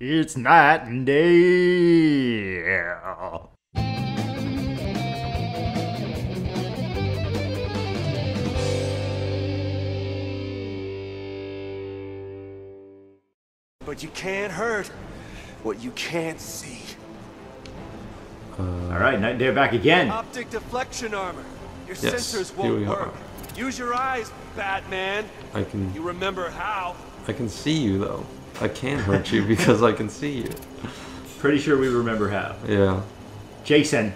It's night and day. But you can't hurt what you can't see. Alright, night and day back again. Optic deflection armor. Your Yes, sensors here we won't are. work. Use your eyes, Batman. You remember how? I can see you though. I can't hurt you because I can see you. Pretty sure we remember how. Yeah. Jason,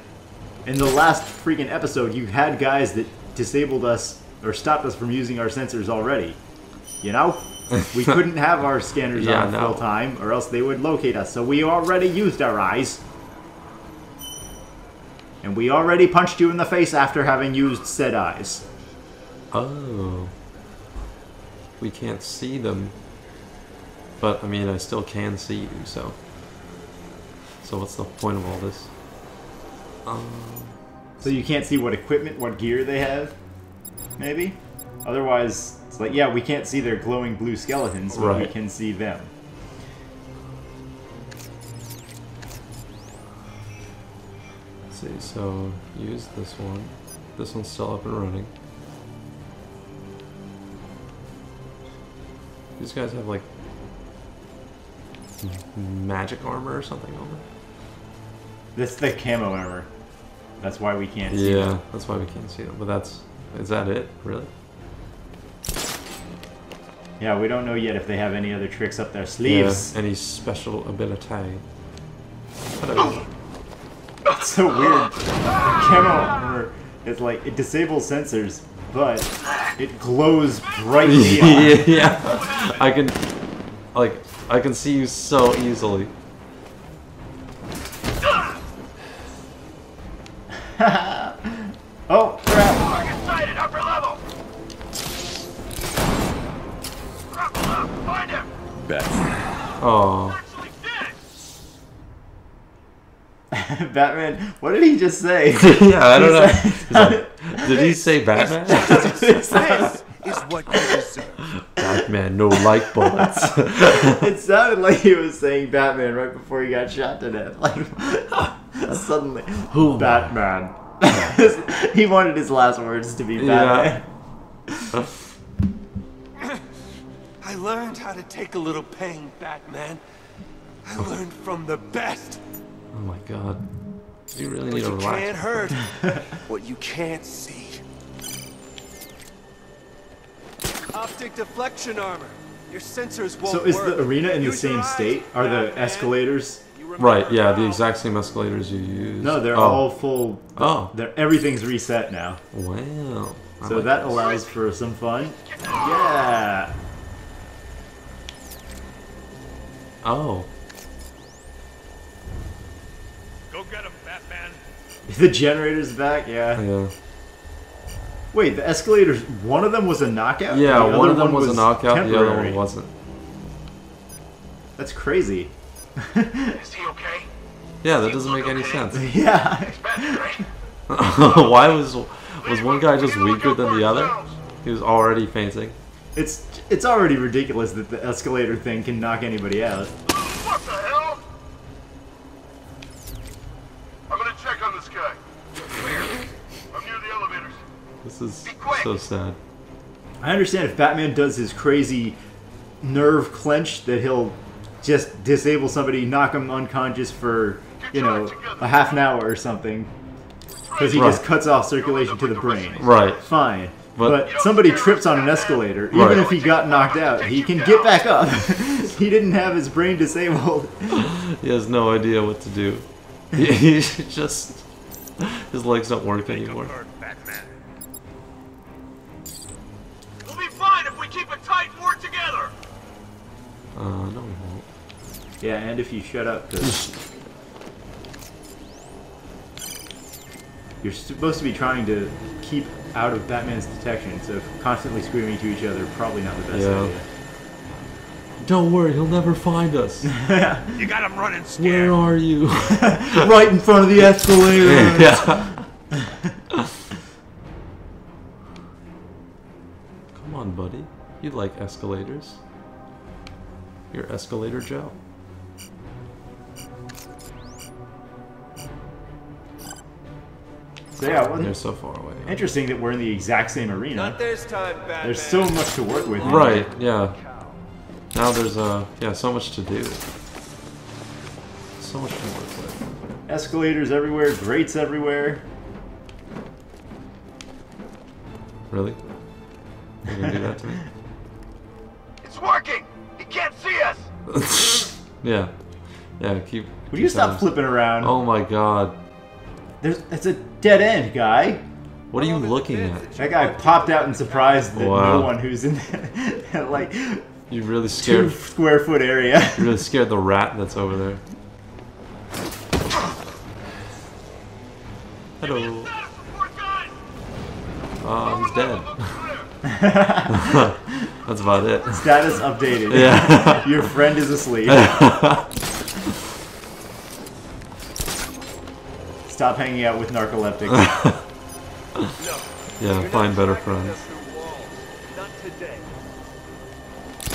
in the last freaking episode, you had guys that disabled us or stopped us from using our sensors already. You know? We couldn't have our scanners on full time or else they would locate us. So we already used our eyes. And we already punched you in the face after having used said eyes. Oh. We can't see them. But, I mean, I still can see you, so... So what's the point of all this? So you can't see what equipment, what gear they have? Maybe? Otherwise, it's like, yeah, we can't see their glowing blue skeletons, but we can see them. Let's see, so use this one. This one's still up and running. These guys have like magic armor or something on them. This is the camo armor. That's why we can't see them. Yeah, that's why we can't see them. But that's... Is that it? Really? Yeah, we don't know yet if they have any other tricks up their sleeves. Yeah, any special ability. It's so weird. Camo armor is like, it disables sensors, but it glows brightly. Yeah, I can... Like, I can see you so easily. Oh, crap! Target sighted, upper level. Grapple up, find him. Oh. Actually did. Batman, what did he just say? Yeah, I don't know. He's like, did he say Batman? This is what you deserve. Batman, no light bullets. It sounded like he was saying Batman right before he got shot to death. Like, suddenly, Who? Batman. He wanted his last words to be Batman. I learned how to take a little pain, Batman. I learned from the best. Oh my god. You really But need to you relax. can't hurt what you can't see. Optic deflection armor. Your sensors won't So is work. the arena in the Use your same eyes, state? Are the Batman. escalators? You remember Right, yeah, the how? exact same escalators you use. No, they're all full. Oh. Everything's reset now. Wow. I So like that this. allows for some fun. Yeah. Oh. Go get him, Batman. The generator's back, yeah. Yeah. Wait, the escalators, one of them was a knockout? Yeah, The one other of them was a knockout, the other temporary. one wasn't. That's crazy. Is he okay? Yeah, that doesn't make any sense. Yeah. Why was one guy just weaker than the other? He was already fainting. It's already ridiculous that the escalator thing can knock anybody out. What the hell? I'm gonna check on this guy. I'm near the elevators. This is so sad. I understand if Batman does his crazy nerve clench that he'll just disable somebody, knock them unconscious for, you know, a half an hour or something. Because he just cuts off circulation to the brain. Right. Fine. But somebody trips on an escalator, even if he got knocked out, he can get back up. He didn't have his brain disabled. He has no idea what to do. He just... His legs don't work anymore. We'll be fine if we keep it tight and work together. No, we won't. Yeah, and if you shut up, because you're supposed to be trying to keep out of Batman's detection, so constantly screaming to each other, probably not the best idea. Don't worry, he'll never find us. You got him running scared. Where are you? Right in front of the escalator! Yeah. Come on, buddy. You like escalators. You're Escalator Joe. So yeah, they're so far away. Interesting that we're in the exact same arena. Not this time, Batman. There's so much to work with. Right, yeah. Now there's so much to do. So much to work with. Escalators everywhere, grates everywhere. Really? You're gonna do that to me? It's working! He can't see us! Yeah. Yeah, keep... Would you stop flipping around? Oh my god. It's a dead end, guy. What are you looking at? That guy popped out and surprised that no one who's in that, like, you really scared 2 square foot area. You really scared the rat that's over there. Hello. He's dead. That's about it. Status updated. Yeah. Your friend is asleep. Stop hanging out with narcoleptics. Yeah, find better friends.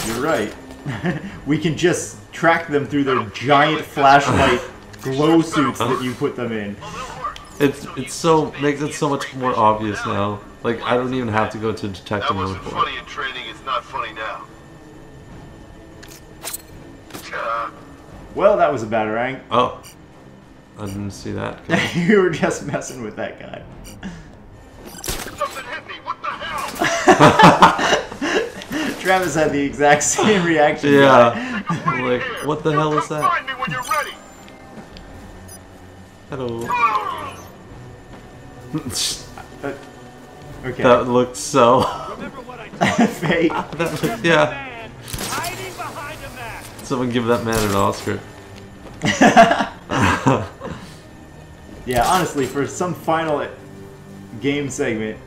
You're right. We can just track them through their giant flashlight glow suits that you put them in. It's so makes it so much more obvious now. Like I don't even have to go to detective mode for it. Funny in training, it's not funny now. Well, that was a batarang. Oh, I didn't see that. You were just messing with that guy. Something hit me. What the hell? Travis had the exact same reaction. Yeah. Like, what the hell is that? Find me when you're ready. Hello. Okay. That looked so fake. That looked, yeah. Someone give that man an Oscar. Yeah, honestly, for some final game segment,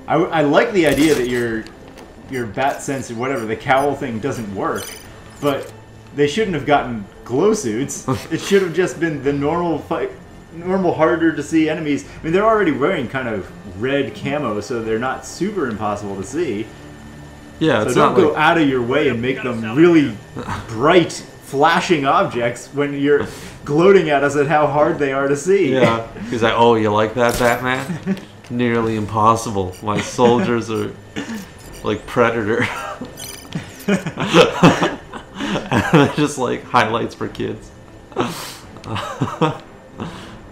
I like the idea that your bat sense or whatever, the cowl thing doesn't work, but they shouldn't have gotten glow suits. It should have just been the normal harder to see enemies. I mean, they're already wearing kind of red camo, so they're not super impossible to see. Yeah, so it's don't not go like... out of your way and make them really bright, flashing objects when you're gloating at us at how hard they are to see. Yeah, he's like, oh, you like that, Batman? Nearly impossible. My soldiers are like Predator. And they're just like highlights for kids.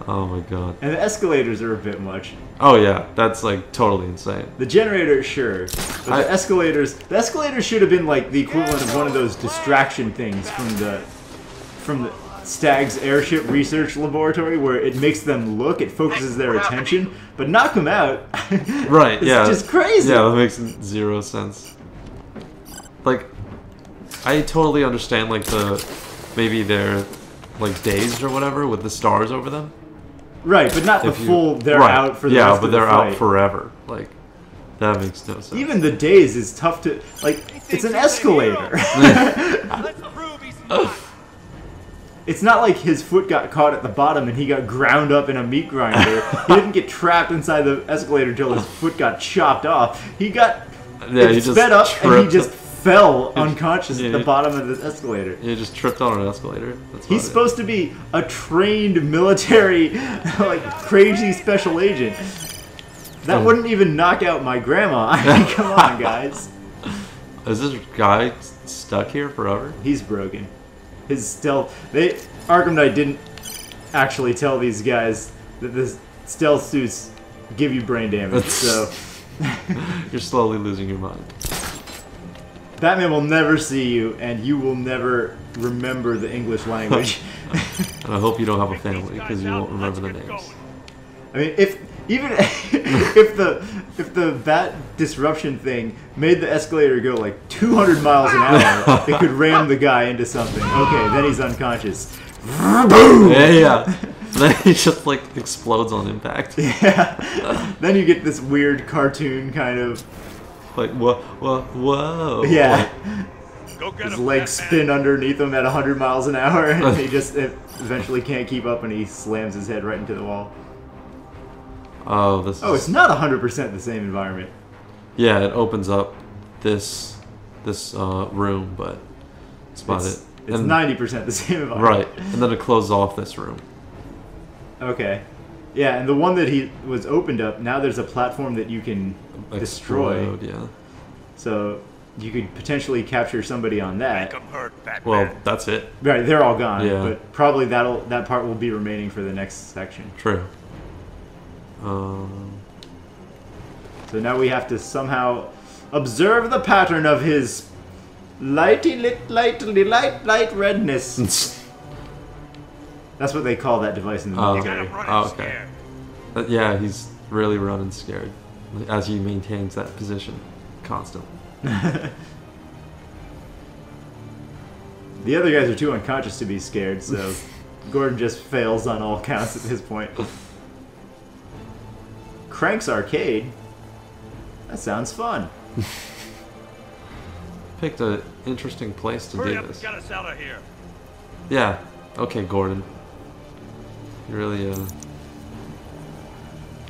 Oh my god. And the escalators are a bit much. Oh yeah, that's like totally insane. The generator, sure, but the escalators should have been like the equivalent of one of those distraction things from the Stag's airship research laboratory, where it makes them look, it focuses their attention, but knock them out. Right? It's yeah. just crazy. Yeah, that makes zero sense. Like, I totally understand like maybe they're like dazed or whatever with the stars over them. Right, but not the full, they're out for the rest but of the they're fight. out forever. Like, that makes no sense. Even the daze is tough to, like, it's an escalator. Let's prove he's not. It's not like his foot got caught at the bottom and he got ground up in a meat grinder. He didn't get trapped inside the escalator until his foot got chopped off. He got sped up and he just fell unconscious at the bottom of the escalator. He just tripped on an escalator. He's supposed to be a trained military, like, crazy special agent. That wouldn't even knock out my grandma. I mean, come on, guys. Is this guy stuck here forever? He's broken. His stealth... Arkham Knight didn't actually tell these guys that the stealth suits give you brain damage, so... You're slowly losing your mind. Batman will never see you, and you will never remember the English language. And I hope you don't have a family, because you won't remember the names. I mean, if the bat disruption thing made the escalator go like 200 miles an hour, it could ram the guy into something. Okay, then he's unconscious. Boom! Yeah. Then he just like explodes on impact. Yeah. Then you get this weird cartoon kind of... Like, whoa. Yeah. His legs spin underneath him at 100 miles an hour, and he just eventually can't keep up, and he slams his head right into the wall. Oh, it's not 100% the same environment. Yeah, it opens up this room, but that's about it. It's 90% the same environment. Right, and then it closes off this room. Okay. Yeah, and the one that he was opened up, now there's a platform that you can destroy. Yeah. So you could potentially capture somebody on that. Make 'em hurt, Batman. Well, that's it. Right, they're all gone. Yeah. But probably that part will be remaining for the next section. True. So now we have to somehow observe the pattern of his light redness. That's what they call that device in the military. Okay. Yeah, he's really running scared as he maintains that position constantly. The other guys are too unconscious to be scared, so Gordon just fails on all counts at this point. Crank's Arcade? That sounds fun. Picked an interesting place to Hurry do up this. and get us out of here. Yeah. Okay, Gordon. You really,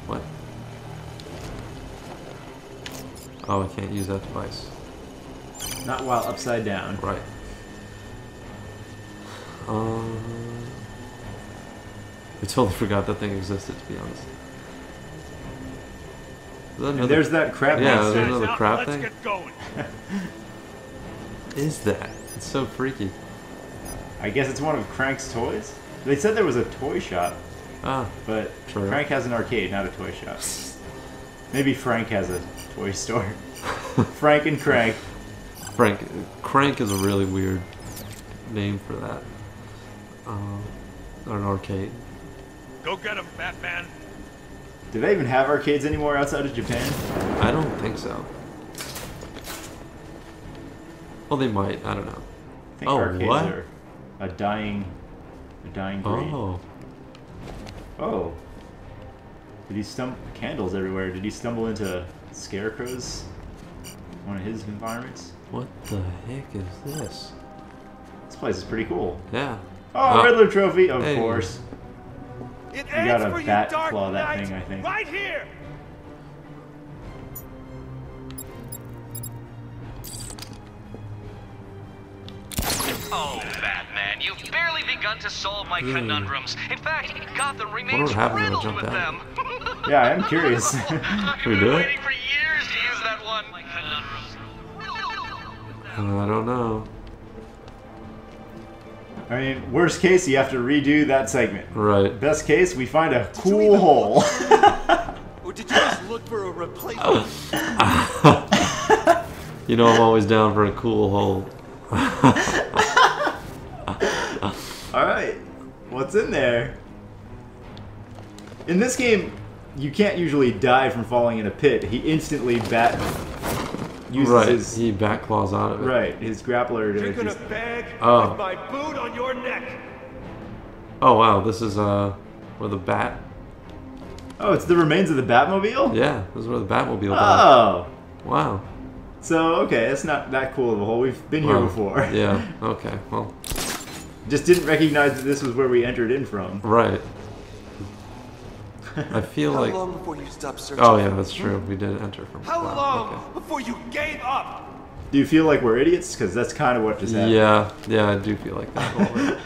What? Oh, I can't use that device. Not while upside down. Right. I totally forgot that thing existed, to be honest. Is that another... There's that crab Yeah, monster. there's another crab thing. Let's get going. Is that? It's so freaky. I guess it's one of Crank's toys? They said there was a toy shop, Ah, but true. Crank has an arcade, not a toy shop. Maybe Frank has a toy store. Frank and Crank. Crank is a really weird name for that. Or an arcade. Go get him, Batman. Do they even have arcades anymore outside of Japan? I don't think so. Well, they might. I don't know. I think arcades are a dying breed. Oh. Oh. Did he candles everywhere? Did he stumble into Scarecrow's one of his environments? What the heck is this? This place is pretty cool. Yeah. Oh, Riddler trophy, of Hey. course. It You gotta ends for bat Dark claw that Knight, thing, I think. Right here. Oh, Batman, you've barely begun to solve my conundrums. In fact, Gotham remains would happen if I riddled jumped with out? them. Yeah, I am curious. I've Should we been do it? waiting for years to use that one. My conundrums. I don't know. I mean, worst case, you have to redo that segment. Right. Best case, we find a cool hole. Or did you just look for a replacement? You know I'm always down for a cool hole. Alright, what's in there? In this game, you can't usually die from falling in a pit. He instantly uses his... He back claws out of it. Right, his grappler to You're gonna just... beg Oh. with my boot on your neck. Oh wow, this is where the bat. Oh, it's the remains of the Batmobile? Yeah, this is where the Batmobile died. Oh! Wow. So, okay, it's not that cool of a hole. We've been here before. Yeah. Okay. Well. Just didn't recognize that this was where we entered in from. Right. I feel How like. long before you stop searching? Oh yeah, that's true. We did enter from. How wow, long okay. before you gave up? Do you feel like we're idiots? Because that's kind of what just happened. Yeah, I do feel like that. A little bit.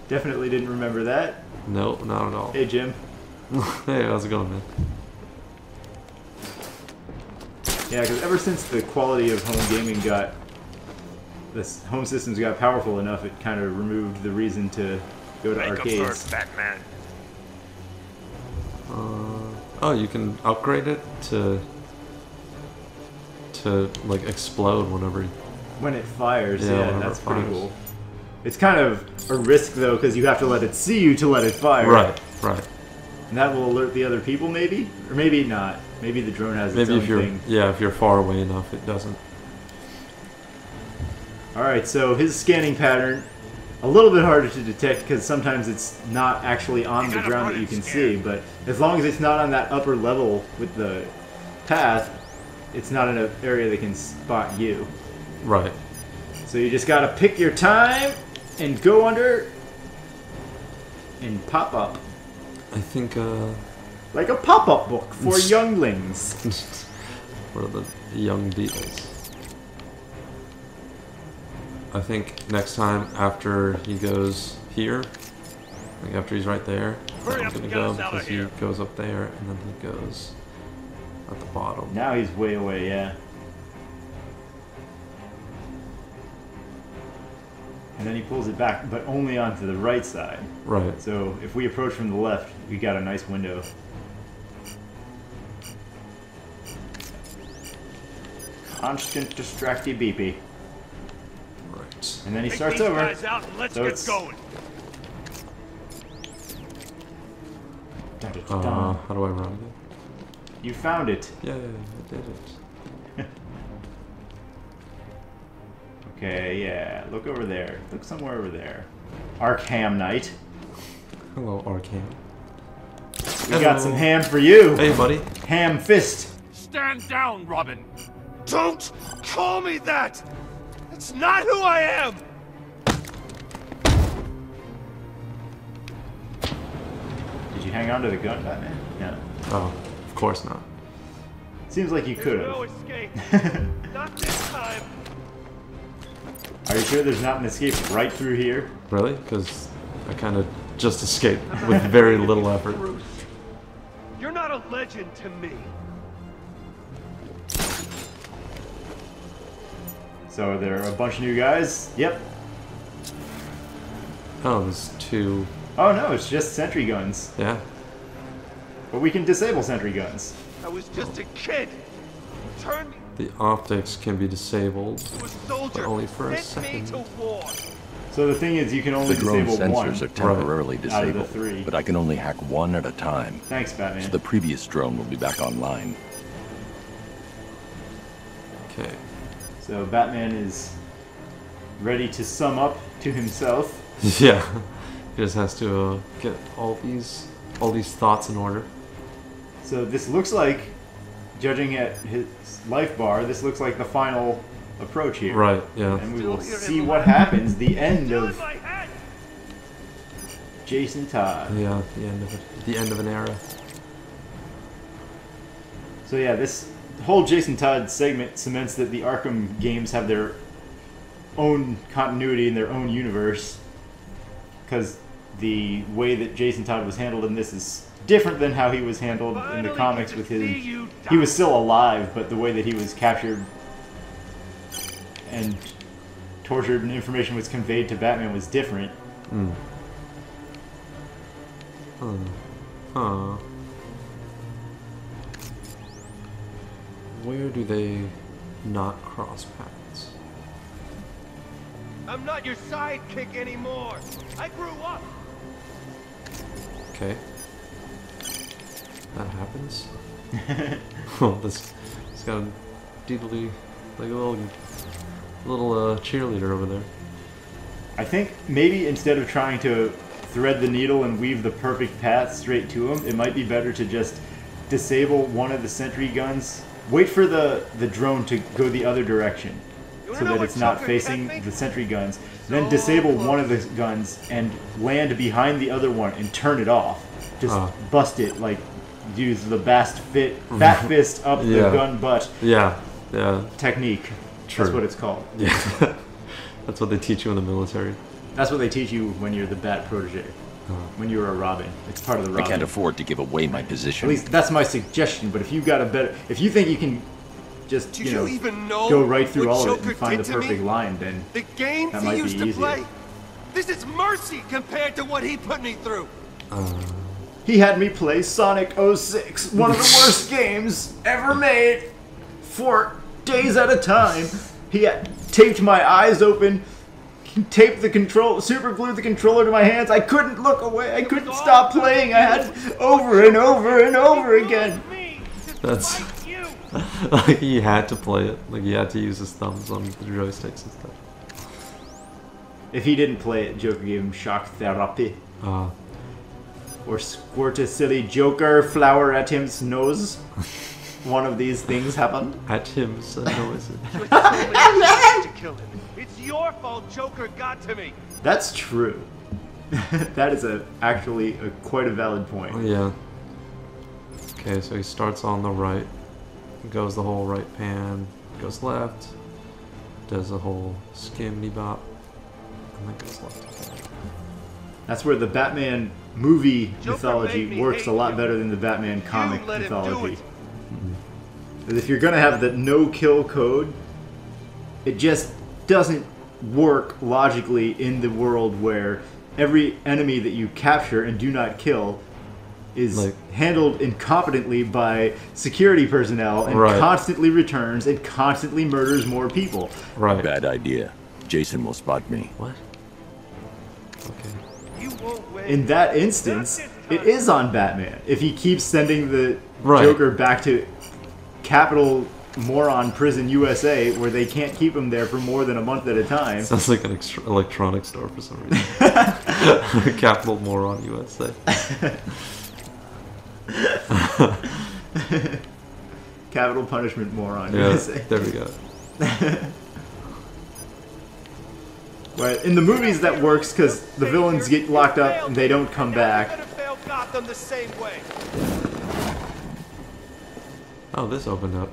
Definitely didn't remember that. Nope, not at all. Hey, Jim. Hey, how's it going, man? Yeah, because ever since the quality of home gaming this home systems got powerful enough, it kind of removed the reason to go to Make 'em arcades. hurt, Batman. Oh, you can upgrade it to like explode whenever. When it fires, Yeah, yeah, whenever that's it pretty fires. cool. It's kind of a risk though, because you have to let it see you to let it fire. Right. And that will alert the other people, maybe, or maybe not. Maybe the drone has its Maybe own if you're thing. if you're far away enough, it doesn't. All right, so his scanning pattern, a little bit harder to detect because sometimes it's not actually on the ground that you can see, but as long as it's not on that upper level with the path, it's not in an area that can spot you. Right. So you just gotta pick your time and go under and pop up. I think Like a pop-up book for younglings. for the young Beatles. I think next time after he goes here, Like after he's right there, Hurry I'm up gonna and get go us out of because he here. goes up there and then he goes at the bottom. Now he's way away, yeah. And then he pulls it back, but only onto the right side. Right. So if we approach from the left, we got a nice window. Constant distracty beepy. Right. And then he Take starts these over. guys out and let's So get it's- going. Dun-dun-dun. How do I run it? You found it. Yay, I did it. Okay, yeah. Look over there. Look somewhere over there. Arkham Knight. Hello, Arkham. We got some ham for you. Hey, buddy. Ham fist. Stand down, Robin. Don't call me that. That's not who I am. Did you hang on to the gun, Batman? No. Oh, of course not. Seems like you could There's no have. escape. Not this time. Are you sure there's not an escape right through here? Really? Because I kind of just escaped with very little effort. Bruce, you're not a legend to me. So there are a bunch of new guys. Yep. Oh, there's two. Oh no, it's just sentry guns. Yeah. But we can disable sentry guns. I was just a kid. Turned me The optics can be disabled, into a soldier. but only for a Sent me second. to war. So the thing is, you can only The drone disable one. sensors are temporarily out of the disabled, three. but I can only hack one at a time. Thanks, Batman. So the previous drone will be back online. Okay. So Batman is ready to sum up to himself. Yeah. He just has to get all these thoughts in order. So this looks like, judging at his life bar, this looks like the final approach here. Right. Yeah. And we will see what happens. The end Still in of my head. Jason Todd. Yeah. The end of it. The end of an era. So yeah, this whole Jason Todd segment cements that the Arkham games have their own continuity in their own universe, because the way that Jason Todd was handled in this is different than how he was handled in the Finally comics get with to his... see you He was die. still alive, but the way that he was captured and tortured and information was conveyed to Batman was different. Hmm. Huh. Where do they not cross paths? I'm not your sidekick anymore. I grew up. Okay. That happens. Oh, this got a deedly, like a little cheerleader over there. I think maybe instead of trying to thread the needle and weave the perfect path straight to him, it might be better to just disable one of the sentry guns. Wait for the drone to go the other direction so that it's not facing the sentry guns. Then disable one of the guns and land behind the other one and turn it off. Just bust it, like use the fat fist up the gun butt Yeah, yeah. technique. True. That's what it's called. Yeah. That's what they teach you in the military. That's what they teach you when you're the Bat protege. When you're a Robin. It's part of the Robin. I can't afford to give away my At position. least that's my suggestion, but if you got a better... If you think you can just, Do you even know go right through what all of it Joker and find the did to me? perfect line, then The games that he might used be to easier. play. This is mercy compared to what he put me through. He had me play Sonic 06, one of the worst games ever made, for days at a time. He had taped my eyes open, taped the super glued the controller to my hands. I couldn't look away. I couldn't stop playing. I had over and over and over again. That's like he had to play it. Like he had to use his thumbs on the joysticks and stuff. If he didn't play it, Joker gave him shock therapy. Or squirt a silly Joker flower at him's nose. One of these things happened. At him's nose. To kill him. It's your fault Joker got to me. That's true. That is actually quite a valid point. Oh, yeah. Okay, so he starts on the right, goes the whole right pan, goes left, does a whole skimmy bop, and then goes left again. That's where the Batman movie mythology works a lot better than the Batman comic mythology. If you're gonna have the no-kill code, it just doesn't work logically in the world where every enemy that you capture and do not kill is handled incompetently by security personnel and constantly returns and constantly murders more people. Right. Bad idea. Jason will spot me. What? Okay. In that instance, it is on Batman. If he keeps sending the Joker back to Capital Moron Prison USA, where they can't keep him there for more than a month at a time. Sounds like an electronics store for some reason. Capital Moron USA. Capital Punishment Moron USA. There we go. Right. In the movies that works because the villains get locked up and they don't come back. Oh, this opened up.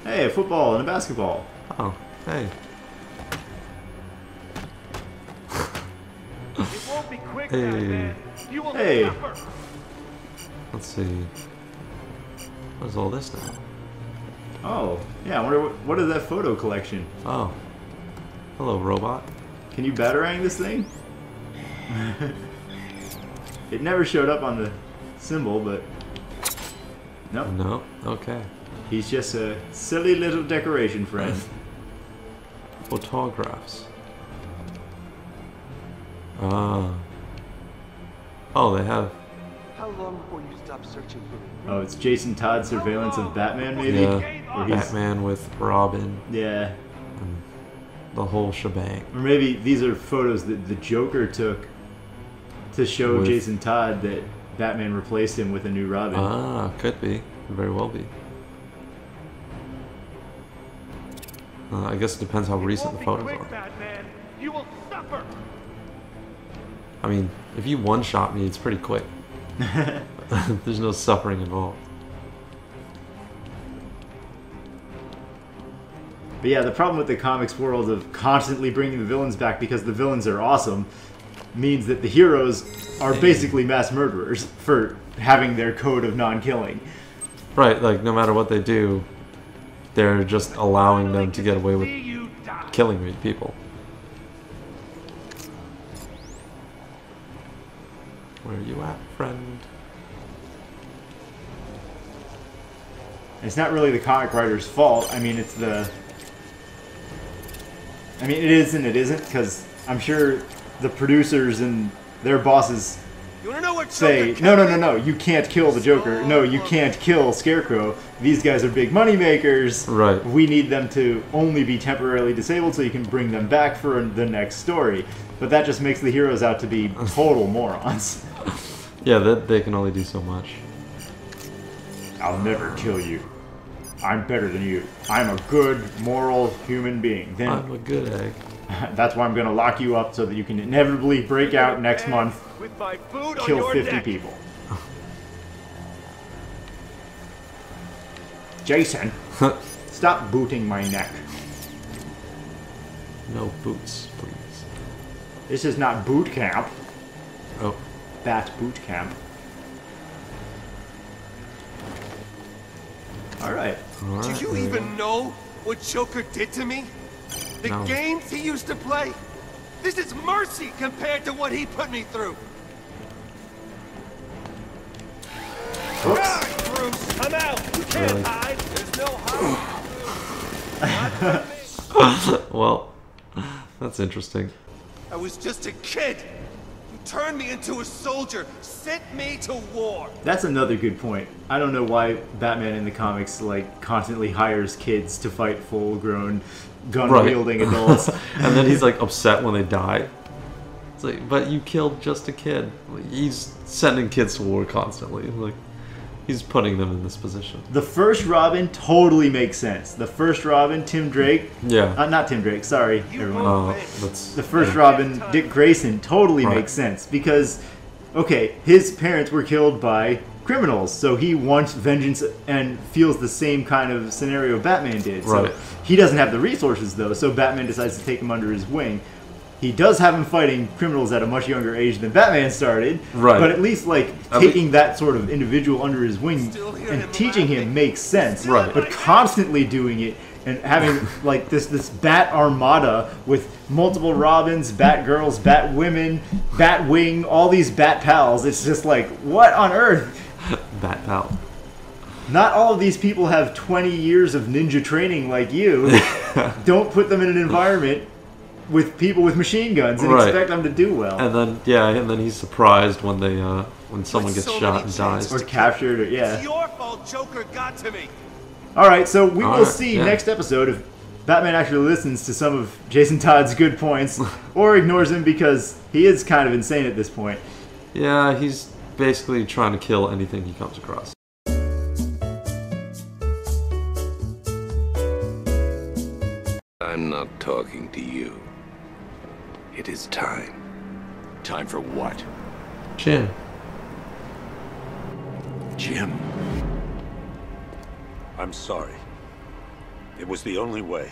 Hey, a football and a basketball. Oh, hey. It won't be quick, Hey. Batman. You will Hey. suffer. Let's see. What is all this now? Oh, yeah, I wonder what is that photo collection? Oh. Hello, robot. Can you batarang this thing? It never showed up on the symbol, but... Nope. No? Okay. He's just a silly little decoration friend. Photographs. Ah. Oh, they have... How long before you stop searching for me? Oh, it's Jason Todd's surveillance of Batman, maybe? Yeah. Where he's- Batman with Robin. Yeah. And the whole shebang. Or maybe these are photos that the Joker took to show With- Jason Todd that Batman replaced him with a new Robin. Ah, could be. Could very well be. I guess it depends how recent the photos are. Batman. You will suffer. I mean, if you one-shot me, it's pretty quick. There's no suffering involved. But yeah, the problem with the comics world of constantly bringing the villains back because the villains are awesome means that the heroes are basically mass murderers for having their code of non-killing. Right, like, no matter what they do, they're just allowing them to get away with killing people. Where are you at, friend? It's not really the comic writer's fault. I mean, it's the... I mean, it is and it isn't, because I'm sure the producers and their bosses You wanna know what say, no, you can't kill the Joker. No, you can't kill Scarecrow. These guys are big money makers. Right. We need them to only be temporarily disabled so you can bring them back for the next story. But that just makes the heroes out to be total morons. Yeah, they can only do so much. I'll never kill you. I'm better than you. I'm a good, moral human being. Then I'm a good egg. that's why I'm going to lock you up so that you can inevitably break out next month, with my food on kill your 50 neck. people. Jason, stop booting my neck. No boots, please. This is not boot camp. Oh. Bat boot camp. Alright. Do you even know what Joker did to me? The No. games he used to play? This is mercy compared to what he put me through. Ah, Bruce, I'm out. You can't Really? hide. There's no hiding. Well, that's interesting. I was just a kid. You turned me into a soldier, sent me to war. That's another good point. I don't know why Batman in the comics like constantly hires kids to fight full-grown, gun-wielding adults. And then he's like upset when they die. It's like, but you killed just a kid. He's sending kids to war constantly. Like, he's putting them in this position. The first Robin totally makes sense. The first Robin, Tim Drake. Yeah. Not Tim Drake, sorry, everyone. That's The first Robin, Dick Grayson, totally Right. makes sense because, okay, his parents were killed by criminals. So he wants vengeance and feels the same kind of scenario Batman did. So Right. he doesn't have the resources, though, so Batman decides to take him under his wing. He does have him fighting criminals at a much younger age than Batman started, Right. but at least, like, taking that sort of individual under his wing and teaching him makes sense. Right. But constantly doing it and having, like, this Bat Armada with multiple Robins, Batgirls, Batwomen, Batwing, all these Bat Pals, it's just like, what on earth? Bat Pal. Not all of these people have 20 years of ninja training like you. Don't put them in an environment with people with machine guns and Right. expect them to do well. And then he's surprised when they when someone gets shot and dies. Or captured, or It's your fault Joker got to me. Alright, so we will Alright, see yeah. next episode if Batman actually listens to some of Jason Todd's good points, or ignores him because he is kind of insane at this point. Yeah, he's basically trying to kill anything he comes across. I'm not talking to you. It is time. Time for what? Jim. Jim. I'm sorry. It was the only way.